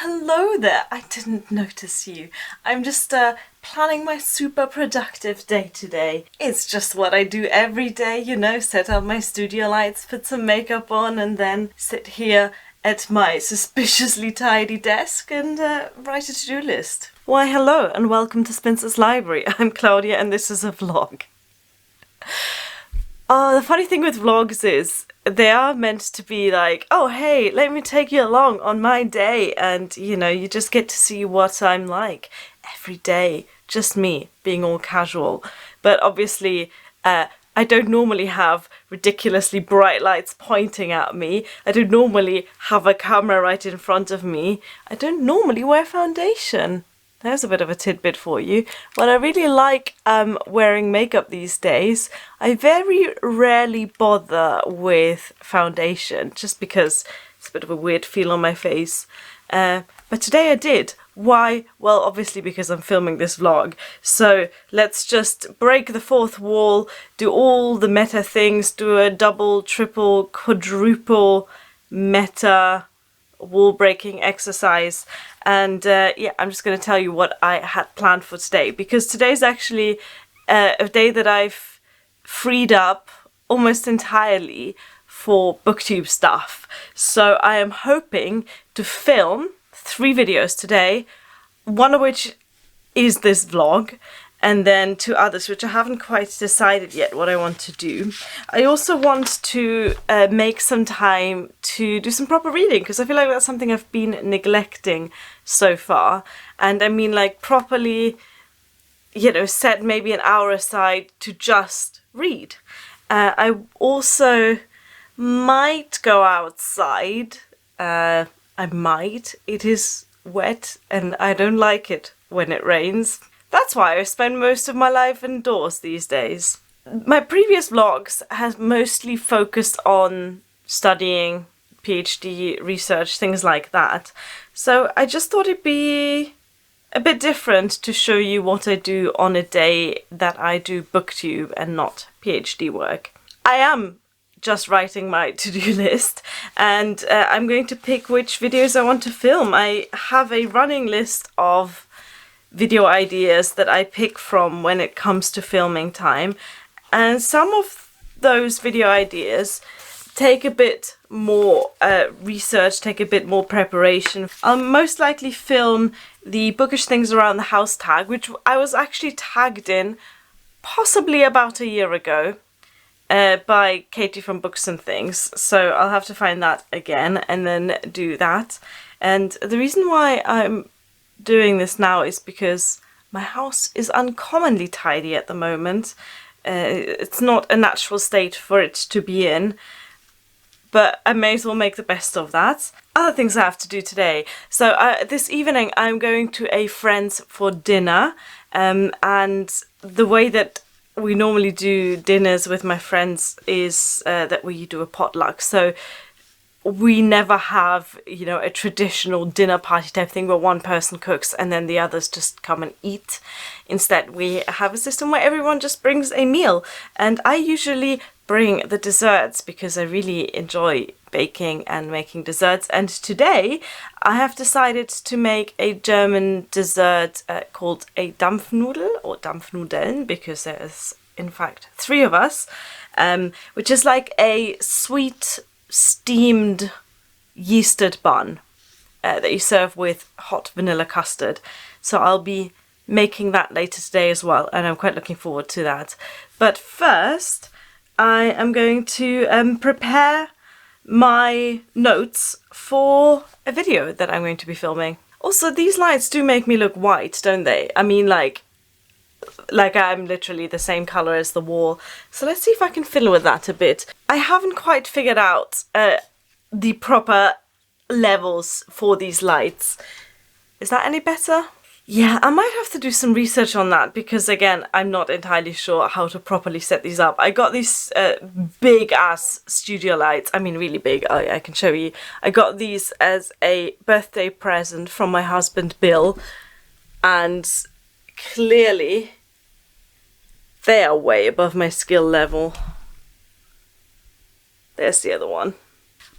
hello there. I didn't notice you. I'm just planning my super productive day today. It's just what I do every day, you know, set up my studio lights, put some makeup on, and then sit here at my suspiciously tidy desk and write a to-do list. Why hello and welcome to Spinster's Library. I'm Claudia and this is a vlog. The funny thing with vlogs is they are meant to be like, oh hey, let me take you along on my day, and you know, you just get to see what I'm like every day, just me being all casual. But obviously I don't normally have ridiculously bright lights pointing at me. I don't normally have a camera right in front of me. I don't normally wear foundation. There's a bit of a tidbit for you. But I really like wearing makeup these days. I very rarely bother with foundation just because it's a bit of a weird feel on my face. But today I did. Why? Well, obviously because I'm filming this vlog. So let's just break the fourth wall, do all the meta things, do a double, triple, quadruple meta wall breaking exercise. And yeah, I'm just going to tell you what I had planned for today, because today's actually a day that I've freed up almost entirely for Booktube stuff. So I am hoping to film 3 videos today, one of which is this vlog, and then 2 others which I haven't quite decided yet what I want to do. I also want to make some time to do some proper reading, because I feel like that's something I've been neglecting so far. And I mean, like, properly, you know, set maybe an hour aside to just read. I also might go outside. I might. It is wet and I don't like it when it rains. That's why I spend most of my life indoors these days. My previous vlogs have mostly focused on studying, PhD research, things like that. So I just thought it'd be a bit different to show you what I do on a day that I do Booktube and not PhD work. I am just writing my to-do list, and I'm going to pick which videos I want to film. I have a running list of video ideas that I pick from when it comes to filming time, and some of those video ideas take a bit more research, take a bit more preparation. I'll most likely film the bookish things around the house tag, which I was actually tagged in possibly about a year ago by Katie from Books and Things, so I'll have to find that again and then do that. And the reason why I'm doing this now is because my house is uncommonly tidy at the moment. It's not a natural state for it to be in, but I may as well make the best of that. Other things I have to do today. So this evening I'm going to a friend's for dinner, and the way that we normally do dinners with my friends is that we do a potluck. So we never have, you know, a traditional dinner party type thing where one person cooks and then the others just come and eat. Instead, we have a system where everyone just brings a meal. And I usually bring the desserts because I really enjoy baking and making desserts. And today I have decided to make a German dessert called a Dampfnudel, or Dampfnudeln, because there's in fact 3 of us, which is like a sweet steamed yeasted bun that you serve with hot vanilla custard. So I'll be making that later today as well, and I'm quite looking forward to that. But first I am going to prepare my notes for a video that I'm going to be filming. Also, these lights do make me look white, don't they? I mean, like I'm literally the same colour as the wall. So let's see if I can fiddle with that a bit. I haven't quite figured out the proper levels for these lights. Is that any better? Yeah, I might have to do some research on that, because again, I'm not entirely sure how to properly set these up. I got these big ass studio lights. I mean, really big. I can show you. I got these as a birthday present from my husband Bill, and clearly they are way above my skill level. There's the other one.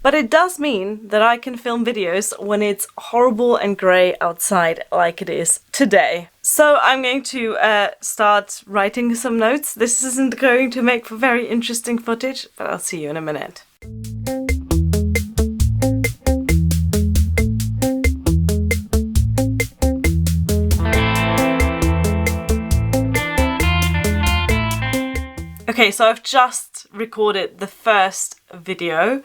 But it does mean that I can film videos when it's horrible and grey outside like it is today. So I'm going to start writing some notes. This isn't going to make for very interesting footage, but I'll see you in a minute. Okay, so I've just recorded the first video,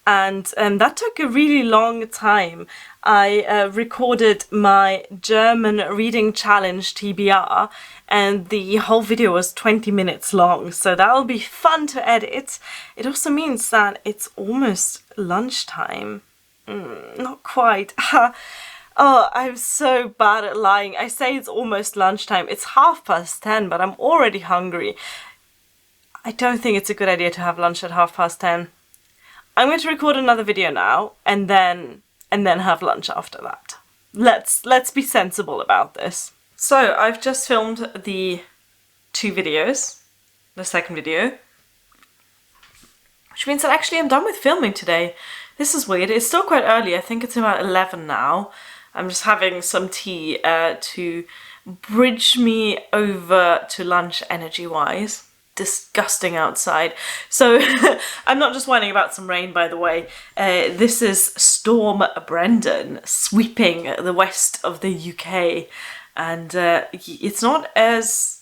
and that took a really long time. I recorded my German reading challenge TBR, and the whole video was 20 minutes long, so that'll be fun to edit. It also means that it's almost lunchtime. Not quite. Oh, I'm so bad at lying. I say it's almost lunchtime. It's 10:30, but I'm already hungry. I don't think it's a good idea to have lunch at 10:30. I'm going to record another video now and then have lunch after that. Let's be sensible about this. So I've just filmed the 2 videos, the second video, which means that actually I'm done with filming today. This is weird. It's still quite early. I think it's about 11 now. I'm just having some tea to bridge me over to lunch energy-wise. Disgusting outside. So I'm not just whining about some rain, by the way. This is Storm Brendan sweeping the west of the UK, and it's not as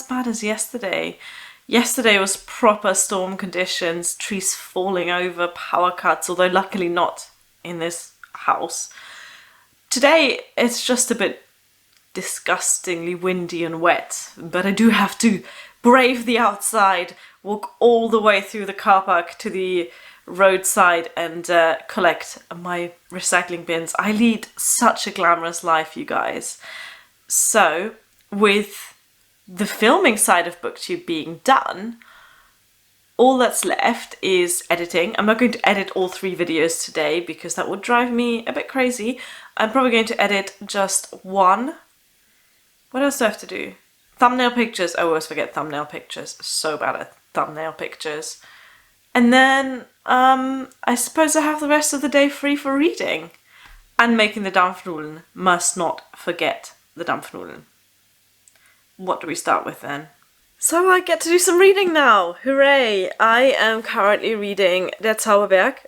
bad as yesterday. Yesterday was proper storm conditions, trees falling over, power cuts, although luckily not in this house. Today it's just a bit disgustingly windy and wet, but I do have to brave the outside, walk all the way through the car park to the roadside and collect my recycling bins. I lead such a glamorous life, you guys. So, with the filming side of Booktube being done, all that's left is editing. I'm not going to edit all 3 videos today because that would drive me a bit crazy. I'm probably going to edit just 1. What else do I have to do? Thumbnail pictures. I always forget thumbnail pictures. So bad at thumbnail pictures. And then I suppose I have the rest of the day free for reading. And making the Dampfnudeln. Must not forget the Dampfnudeln. What do we start with then? So I get to do some reading now. Hooray! I am currently reading Der Zauberberg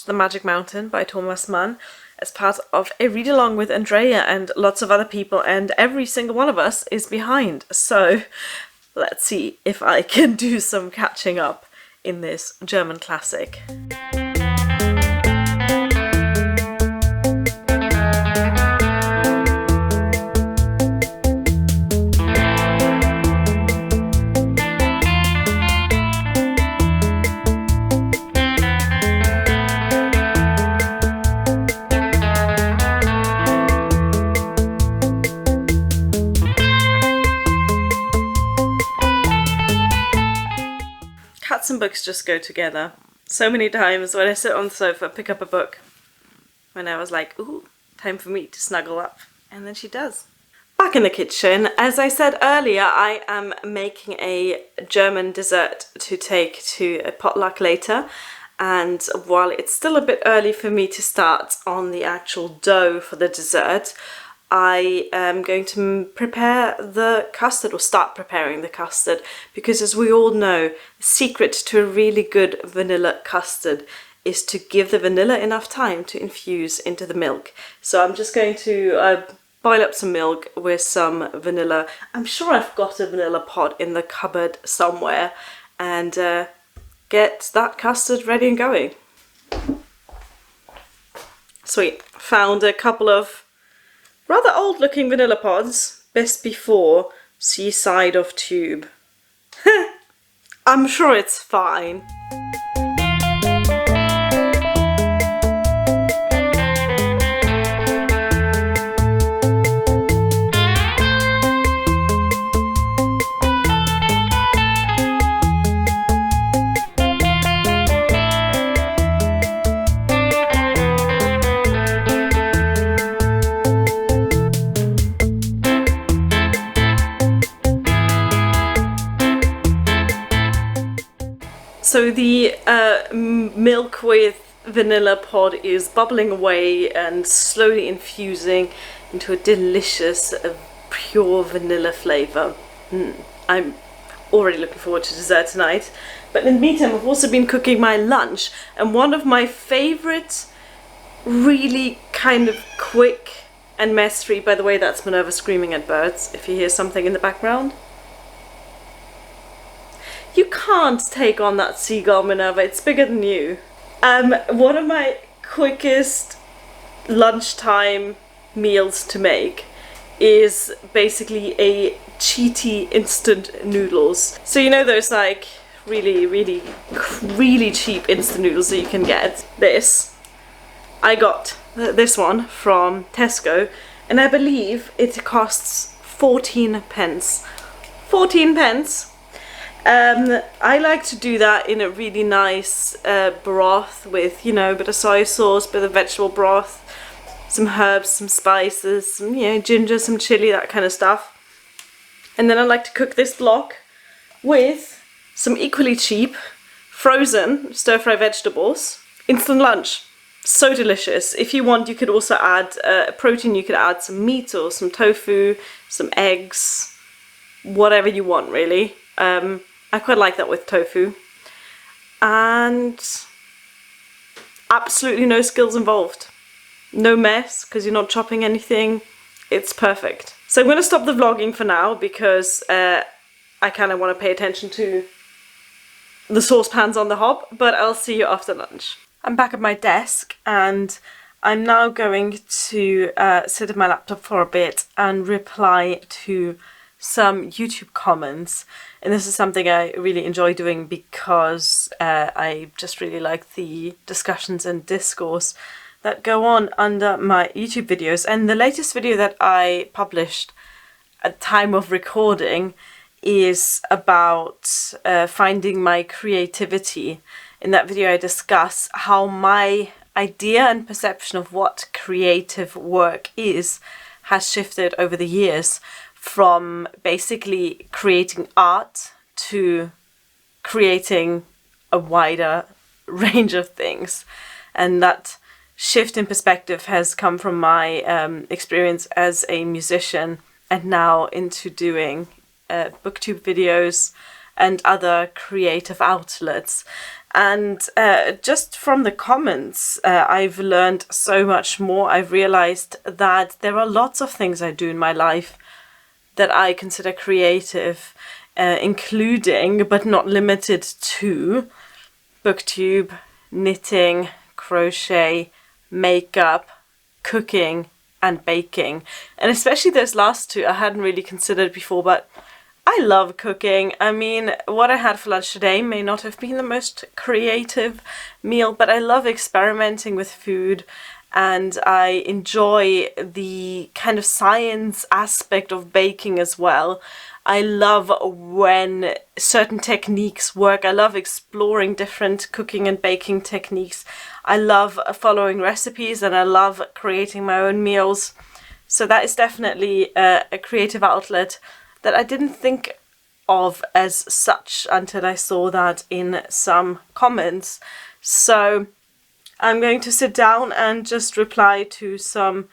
/ The Magic Mountain by Thomas Mann, as part of a read-along with Andrea and lots of other people, and every single one of us is behind. So let's see if I can do some catching up in this German classic. Cats and books just go together. So many times when I sit on the sofa, pick up a book, when I was like, ooh, time for me to snuggle up. And then she does. Back in the kitchen, as I said earlier, I am making a German dessert to take to a potluck later. And while it's still a bit early for me to start on the actual dough for the dessert, I am going to prepare the custard, or start preparing the custard, because as we all know, the secret to a really good vanilla custard is to give the vanilla enough time to infuse into the milk. So I'm just going to boil up some milk with some vanilla. I'm sure I've got a vanilla pod in the cupboard somewhere, and get that custard ready and going. Sweet. Found a couple of rather old looking vanilla pods, best before Seaside of Tube. I'm sure it's fine. So the milk with vanilla pod is bubbling away and slowly infusing into a delicious, pure vanilla flavour. I'm already looking forward to dessert tonight. But in the meantime, I've also been cooking my lunch, and one of my favourite, really kind of quick and mess-free, by the way, that's Minerva screaming at birds, if you hear something in the background. You can't take on that seagull, Minerva, it's bigger than you. One of my quickest lunchtime meals to make is basically a cheaty instant noodles. So you know those like really cheap instant noodles that you can get? I got this one from Tesco, and I believe it costs 14 pence. 14 pence! I like to do that in a really nice broth with, you know, a bit of soy sauce, a bit of vegetable broth, some herbs, some spices, some, you know, ginger, some chili, that kind of stuff. And then I like to cook this block with some equally cheap frozen stir-fry vegetables. Instant lunch. So delicious. If you want, you could also add protein. You could add some meat or some tofu, some eggs, whatever you want really. I quite like that with tofu. And absolutely no skills involved. No mess, because you're not chopping anything. It's perfect. So I'm going to stop the vlogging for now, because I kind of want to pay attention to the saucepans on the hob, but I'll see you after lunch. I'm back at my desk, and I'm now going to sit at my laptop for a bit and reply to some YouTube comments. And this is something I really enjoy doing, because I just really like the discussions and discourse that go on under my YouTube videos. And the latest video that I published at time of recording is about finding my creativity. In that video I discuss how my idea and perception of what creative work is has shifted over the years, from basically creating art to creating a wider range of things. And that shift in perspective has come from my experience as a musician, and now into doing Booktube videos and other creative outlets. And just from the comments, I've learned so much more. I've realized that there are lots of things I do in my life that I consider creative, including, but not limited to, Booktube, knitting, crochet, makeup, cooking, and baking. And especially those last two I hadn't really considered before, but I love cooking. I mean, what I had for lunch today may not have been the most creative meal, but I love experimenting with food, and I enjoy the kind of science aspect of baking as well. I love when certain techniques work. I love exploring different cooking and baking techniques. I love following recipes, and I love creating my own meals. So that is definitely a creative outlet that I didn't think of as such until I saw that in some comments. So I'm going to sit down and just reply to some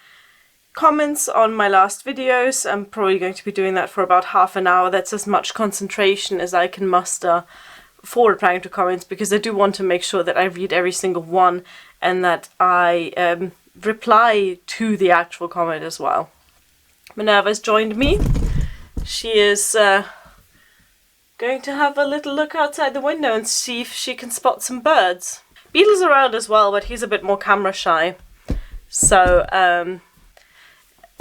comments on my last videos. I'm probably going to be doing that for about half an hour. That's as much concentration as I can muster for replying to comments, because I do want to make sure that I read every single one and that I reply to the actual comment as well. Minerva's joined me. She is going to have a little look outside the window and see if she can spot some birds. Beetle's around as well, but he's a bit more camera shy. So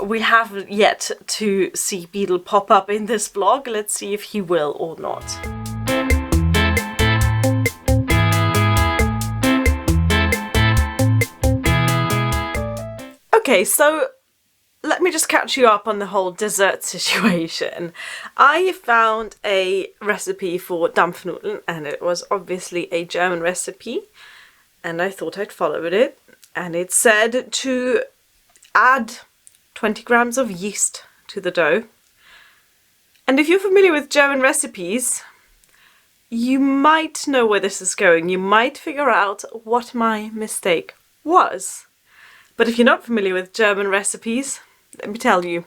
we have yet to see Beetle pop up in this vlog. Let's see if he will or not. Okay, so let me just catch you up on the whole dessert situation. I found a recipe for Dampfnudeln, and it was obviously a German recipe, and I thought I'd follow it. And it said to add 20 grams of yeast to the dough. And if you're familiar with German recipes, you might know where this is going. You might figure out what my mistake was. But if you're not familiar with German recipes, let me tell you.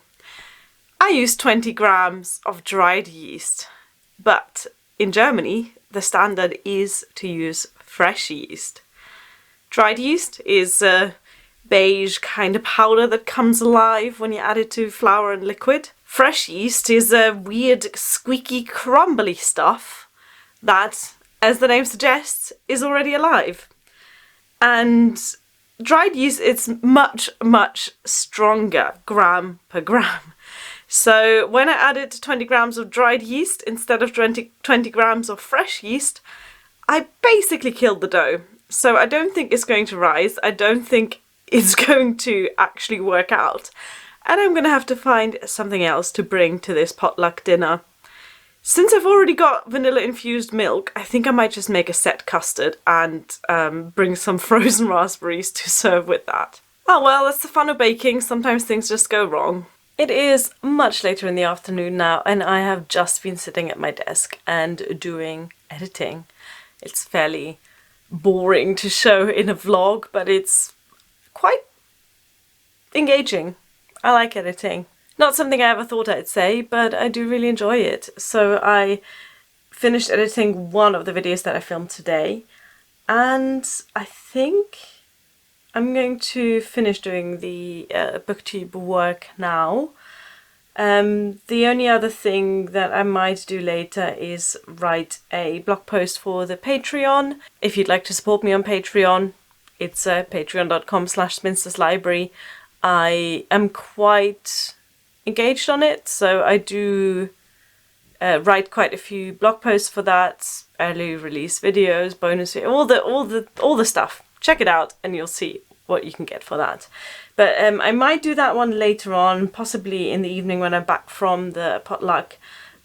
I use 20 grams of dried yeast, but in Germany, the standard is to use fresh yeast. Dried yeast is a beige kind of powder that comes alive when you add it to flour and liquid. Fresh yeast is a weird, squeaky, crumbly stuff that, as the name suggests, is already alive. And dried yeast, it's much, much stronger gram per gram. So when I added 20 grams of dried yeast instead of 20 grams of fresh yeast, I basically killed the dough. So I don't think it's going to rise. I don't think it's going to actually work out. And I'm going to have to find something else to bring to this potluck dinner. Since I've already got vanilla infused milk, I think I might just make a set custard and bring some frozen raspberries to serve with that. Oh well, that's the fun of baking. Sometimes things just go wrong. It is much later in the afternoon now, and I have just been sitting at my desk and doing editing. It's fairly boring to show in a vlog, but it's quite engaging. I like editing. Not something I ever thought I'd say, but I do really enjoy it. So I finished editing one of the videos that I filmed today, and I think I'm going to finish doing the Booktube work now. The only other thing that I might do later is write a blog post for the Patreon. If you'd like to support me on Patreon, it's patreon.com/spinsterslibrary. I am quite engaged on it, so I do write quite a few blog posts for that, early release videos, bonus videos, all the stuff. Check it out and you'll see what you can get for that. But I might do that one later on, possibly in the evening when I'm back from the potluck.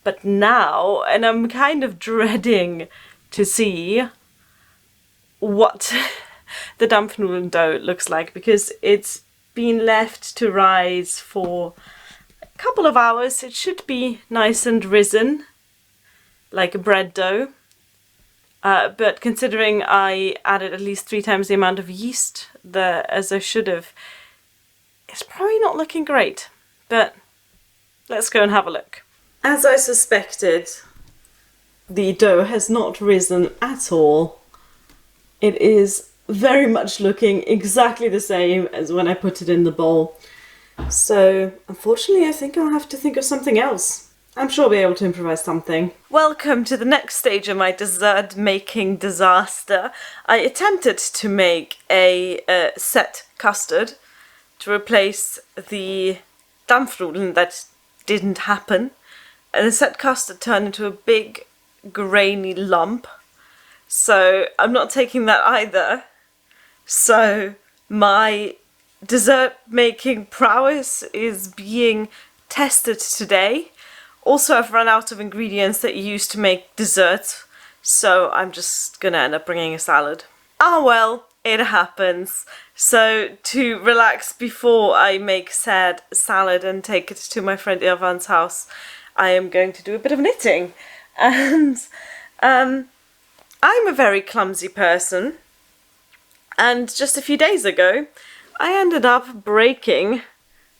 But now, and I'm kind of dreading to see what the Dampfnudeln dough looks like, because it's been left to rise for a couple of hours. It should be nice and risen, like a bread dough. But considering I added at least 3 times the amount of yeast as I should have, it's probably not looking great. But let's go and have a look. As I suspected, the dough has not risen at all. It is very much looking exactly the same as when I put it in the bowl. So unfortunately, I think I'll have to think of something else. I'm sure I'll be able to improvise something. Welcome to the next stage of my dessert making disaster. I attempted to make a set custard to replace the Dampfnudeln. That didn't happen. And the set custard turned into a big grainy lump. So I'm not taking that either. So my dessert making prowess is being tested today. Also, I've run out of ingredients that you use to make desserts, so I'm just gonna end up bringing a salad. Ah well, it happens. So to relax before I make said salad and take it to my friend Irvan's house, I am going to do a bit of knitting. And I'm a very clumsy person, and just a few days ago I ended up breaking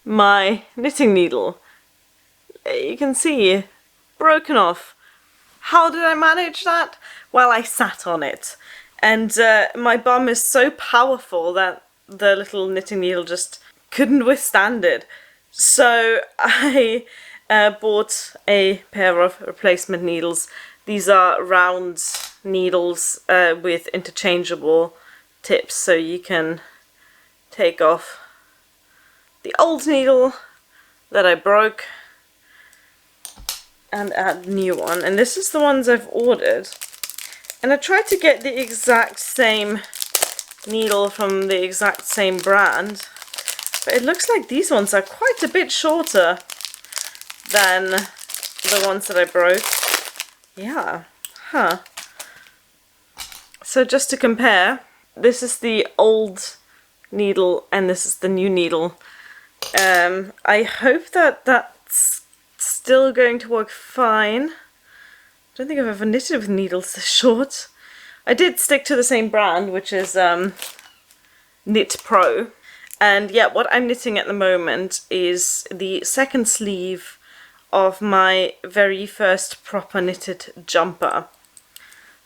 my knitting needle. You can see, broken off. How did I manage that? Well, I sat on it, and my bum is so powerful that the little knitting needle just couldn't withstand it. So I bought a pair of replacement needles. These are round needles with interchangeable tips, so you can take off the old needle that I broke and add a new one. And this is the ones I've ordered. And I tried to get the exact same needle from the exact same brand, but it looks like these ones are quite a bit shorter than the ones that I broke. Yeah, huh. So just to compare, this is the old needle and this is the new needle. I hope that that's still going to work fine. don't think I've ever knitted with needles this short. I did stick to the same brand, which is Knit Pro. And yeah, what I'm knitting at the moment is the second sleeve of my very first proper knitted jumper.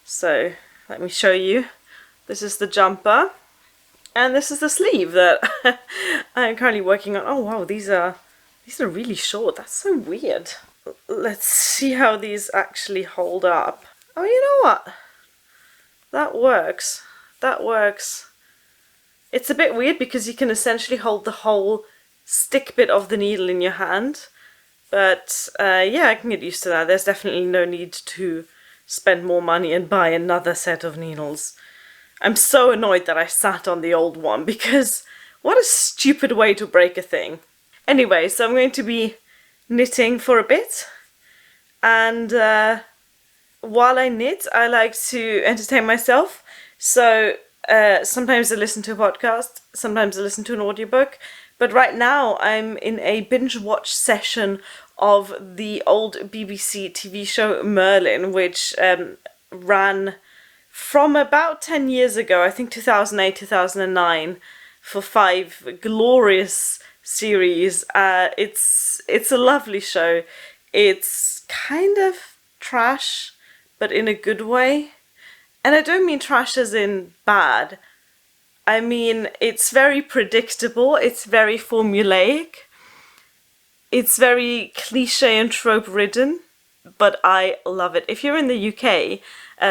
So let me show you. This is the jumper, and this is the sleeve that I'm currently working on. Oh wow, these are really short. That's so weird. Let's see how these actually hold up. Oh, you know what? That works. That works. It's a bit weird because you can essentially hold the whole stick bit of the needle in your hand. But yeah, I can get used to that. There's definitely no need to spend more money and buy another set of needles. I'm so annoyed that I sat on the old one because what a stupid way to break a thing. Anyway, so I'm going to be knitting for a bit, and while I knit, I like to entertain myself. So sometimes I listen to a podcast, sometimes I listen to an audiobook, but right now I'm in a binge watch session of the old BBC TV show Merlin, which ran from about 10 years ago, I think 2008, 2009, for 5 glorious series. It's a lovely show. It's kind of trash, but in a good way. And I don't mean trash as in bad. I mean, it's very predictable, it's very formulaic, it's very cliche and trope ridden, but I love it. If you're in the UK,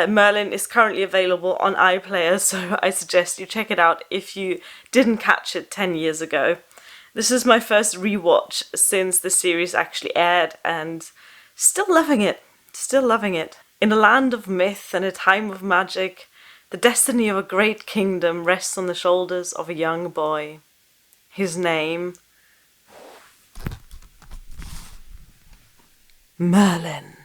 Merlin is currently available on iPlayer, so I suggest you check it out if you didn't catch it 10 years ago. This is my first rewatch since the series actually aired, and still loving it. Still loving it. In a land of myth and a time of magic, the destiny of a great kingdom rests on the shoulders of a young boy. His name... Merlin.